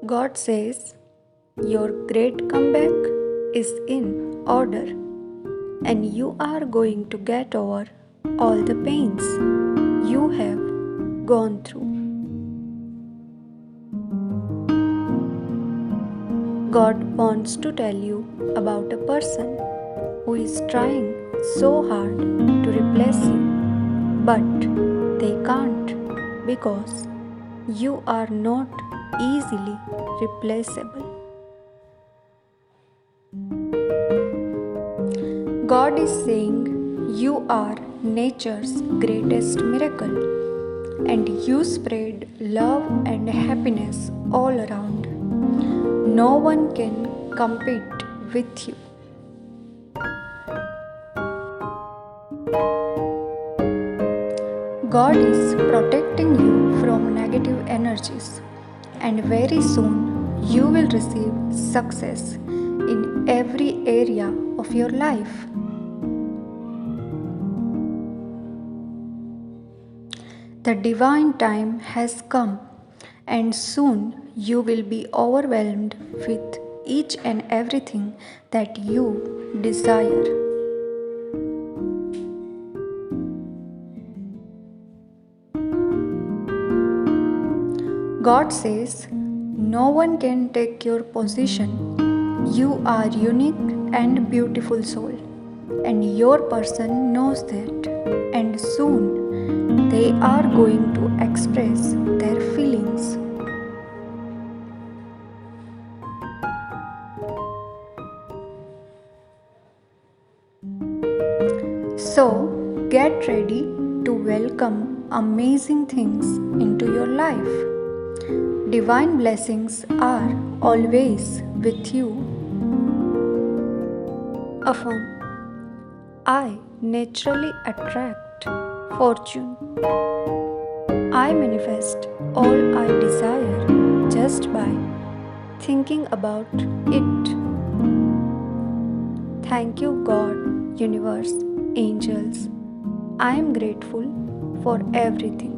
God says, your great comeback is in order, and you are going to get over all the pains you have gone through. God wants to tell you about a person who is trying so hard to replace you, but they can't because you are not easily replaceable. God is saying you are nature's greatest miracle, and you spread love and happiness all around. No one can compete with you. God is protecting you from negative energies, and very soon you will receive success in every area of your life. The divine time has come, and soon you will be overwhelmed with each and everything that you desire. God says, no one can take your position. You are unique and beautiful soul, and your person knows that. And soon they are going to express their feelings. So get ready to welcome amazing things into your life. Divine blessings are always with you. Affirm, I naturally attract fortune. I manifest all I desire just by thinking about it. Thank you, God, universe, angels. I am grateful for everything.